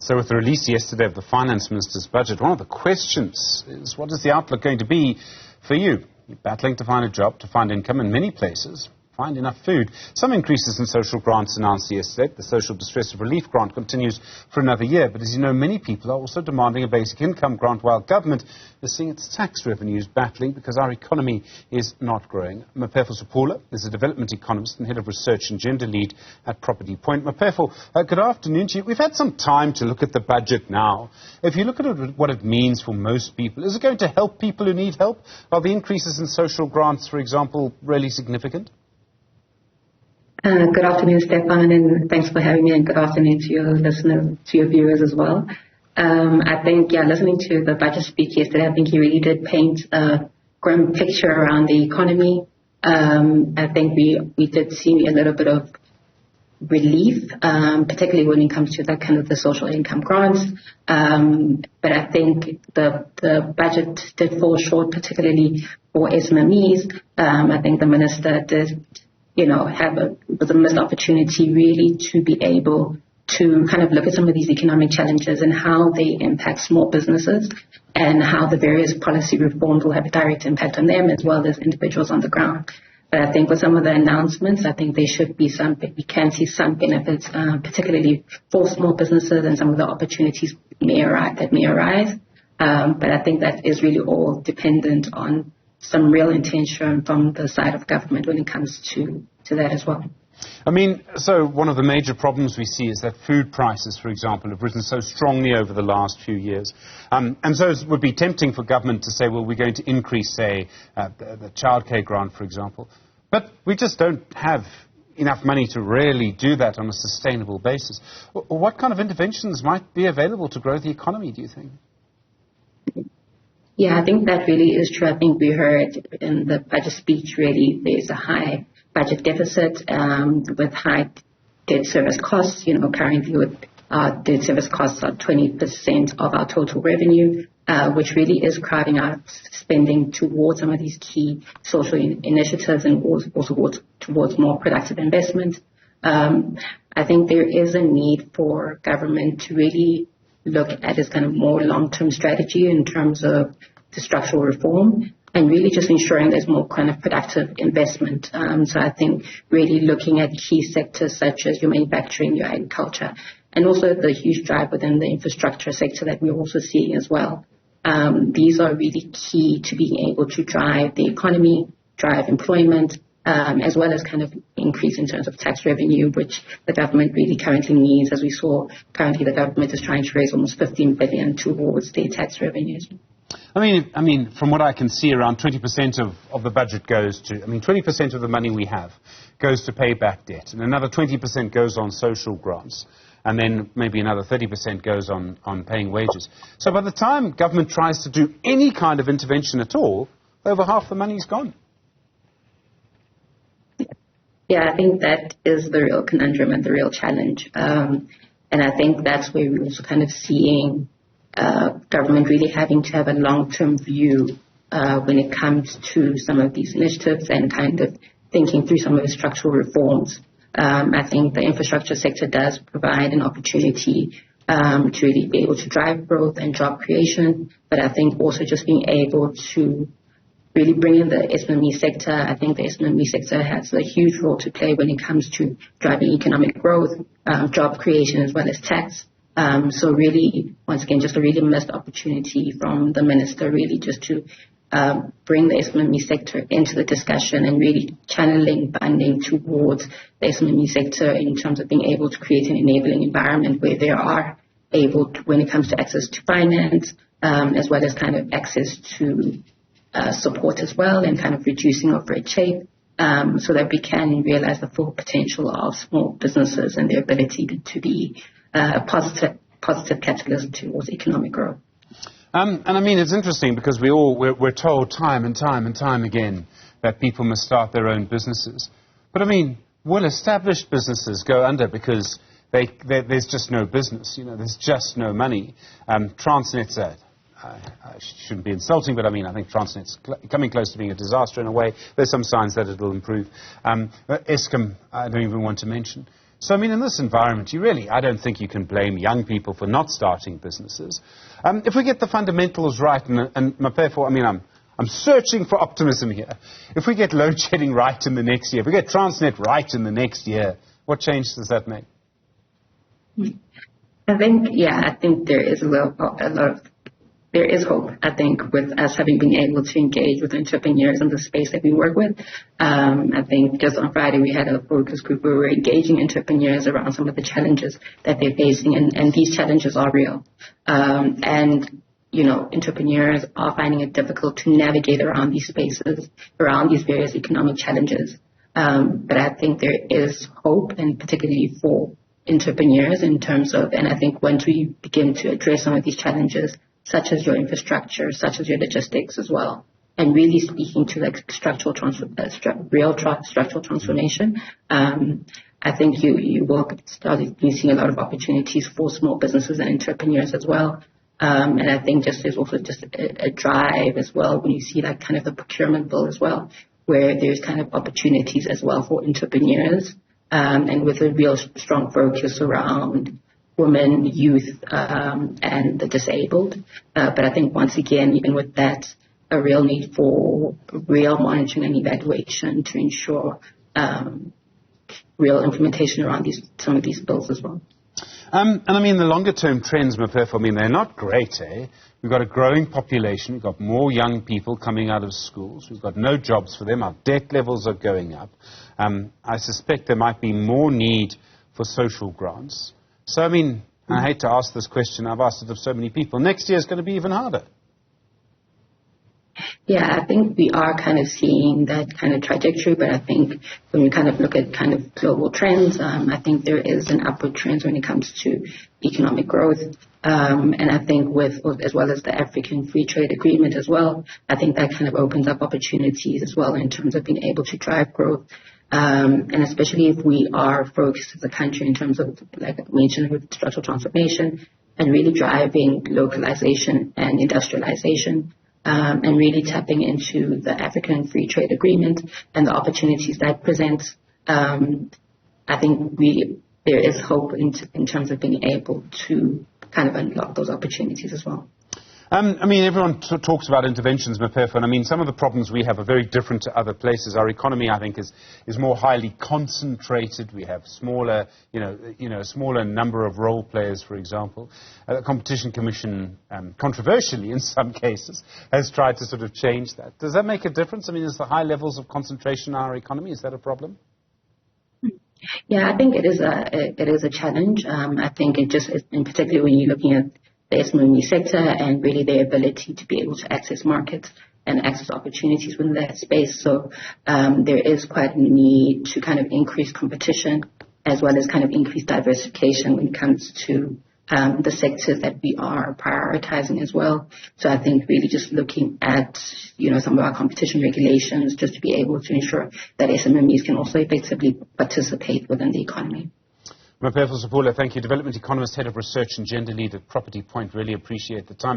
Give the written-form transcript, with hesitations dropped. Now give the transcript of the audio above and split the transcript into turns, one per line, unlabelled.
So with the release yesterday of the Finance Minister's budget, one of the questions is, what is the outlook going to be for you? You're battling to find a job, to find income in many places, find enough food. Some increases in social grants announced yesterday. The Social Distress Relief Grant continues for another year. But as you know, many people are also demanding a basic income grant, while government is seeing its tax revenues battling because our economy is not growing. Maphefo Sipula is a development economist and head of research and gender lead at Property Point. Maphefo, good afternoon to you. We've had some time to look at the budget now. If you look at what it means for most people, is it going to help people who need help? Are the increases in social grants, for example, really significant?
Good afternoon, Stefan, and thanks for having me, and good afternoon to your listeners, to your viewers as well. I think, listening to the budget speech yesterday, I think he really did paint a grim picture around the economy. I think we did see a little bit of relief, particularly when it comes to that kind of the social income grants. But I think the budget did fall short, particularly for SMMEs. I think the minister did was a missed opportunity really to be able to kind of look at some of these economic challenges and how they impact small businesses and how the various policy reforms will have a direct impact on them as well as individuals on the ground. But I think with some of the announcements, I think there should be we can see some benefits, particularly for small businesses and some of the opportunities that may arise. But I think that is really all dependent on some real intention from the side of government when it comes to that as well.
I mean, so one of the major problems we see is that food prices, for example, have risen so strongly over the last few years. And so it would be tempting for government to say, well, we're going to increase, say, the childcare grant, for example. But we just don't have enough money to really do that on a sustainable basis. What kind of interventions might be available to grow the economy, do you think?
Yeah, I think that really is true. I think we heard in the budget speech, really, there's a high budget deficit with high debt service costs. Currently with debt service costs are 20% of our total revenue, which really is crowding out spending towards some of these key social initiatives and also towards more productive investment. I think there is a need for government to really look at its kind of more long-term strategy in terms of the structural reform and really just ensuring there's more kind of productive investment. So I think really looking at key sectors such as your manufacturing, your agriculture, and also the huge drive within the infrastructure sector that we're also seeing as well. These are really key to being able to drive the economy, drive employment, as well as kind of increase in terms of tax revenue, which the government really currently needs. As we saw, currently the government is trying to raise almost 15 billion towards their tax revenues.
I mean, from what I can see, around 20% of the budget goes to, 20% of the money we have goes to pay back debt, and another 20% goes on social grants, and then maybe another 30% goes on paying wages. So by the time government tries to do any kind of intervention at all, over half the money's gone.
Yeah, I think that is the real conundrum and the real challenge. And I think that's where we're also kind of seeing government really having to have a long-term view when it comes to some of these initiatives and kind of thinking through some of the structural reforms. I think the infrastructure sector does provide an opportunity to really be able to drive growth and job creation. But I think also just being able to really bring in the SMME sector. I think the SMME sector has a huge role to play when it comes to driving economic growth, job creation, as well as tax. So really, once again, just a really missed opportunity from the minister, really just to bring the SMME sector into the discussion and really channeling funding towards the SMME sector in terms of being able to create an enabling environment where they are able to, when it comes to access to finance, as well as kind of access to support as well, and kind of reducing of red tape, so that we can realize the full potential of small businesses and their ability to be a positive catalyst towards economic growth.
And I mean, it's interesting because we're told time and time again that people must start their own businesses. But I mean, will established businesses go under because there's just no business? There's just no money. Transnet's I shouldn't be insulting, but I think Transnet's coming close to being a disaster in a way. There's some signs that it'll improve. Eskom, I don't even want to mention. So, I mean, in this environment, I don't think you can blame young people for not starting businesses. If we get the fundamentals right, and Maphefo, I mean, I'm searching for optimism here. If we get load shedding right in the next year, if we get Transnet right in the next year, what change does that make?
I think there is there is hope, I think, with us having been able to engage with entrepreneurs in the space that we work with. I think just on Friday we had a focus group where we were engaging entrepreneurs around some of the challenges that they're facing, and these challenges are real. Entrepreneurs are finding it difficult to navigate around these spaces, around these various economic challenges. But I think there is hope, and particularly for entrepreneurs in terms of, and I think once we begin to address some of these challenges, such as your infrastructure, such as your logistics as well, and really speaking to like structural transformation, I think you will start seeing a lot of opportunities for small businesses and entrepreneurs as well. And I think there's also a drive as well when you see like kind of the procurement bill as well, where there's kind of opportunities as well for entrepreneurs, and with a real strong focus around women, youth, and the disabled. But I think once again, even with that, a real need for real monitoring and evaluation to ensure real implementation around some of these bills as well.
And I mean, the longer-term trends, Maphefo, I mean, they're not great, eh? We've got a growing population. We've got more young people coming out of schools. We've got no jobs for them. Our debt levels are going up. I suspect there might be more need for social grants. So, I mean, I hate to ask this question. I've asked it of so many people. Next year is going to be even harder.
Yeah, I think we are kind of seeing that kind of trajectory, but I think when we kind of look at kind of global trends, I think there is an upward trend when it comes to economic growth. And I think as well as the African Free Trade Agreement as well, I think that kind of opens up opportunities as well in terms of being able to drive growth. And especially if we are focused as a country in terms of, like I mentioned, with structural transformation and really driving localization and industrialization. And really tapping into the African Free Trade Agreement and the opportunities that presents. I think there is hope in terms of being able to kind of unlock those opportunities as well.
I mean, everyone talks about interventions, Maphefo, and I mean, some of the problems we have are very different to other places. Our economy, I think, is more highly concentrated. We have smaller, a smaller number of role players, for example. The Competition Commission, controversially in some cases, has tried to sort of change that. Does that make a difference? I mean, is the high levels of concentration in our economy, is that a problem?
Yeah, I think it is a challenge. I think it just, in particular, when you're looking at the SME sector and really their ability to be able to access markets and access opportunities within that space. So there is quite a need to kind of increase competition as well as kind of increase diversification when it comes to the sectors that we are prioritizing as well. So I think really just looking at, some of our competition regulations just to be able to ensure that SMEs can also effectively participate within the economy.
Maphefo Sipula, thank you. Development economist, head of research and gender lead at Property Point. Really appreciate the time.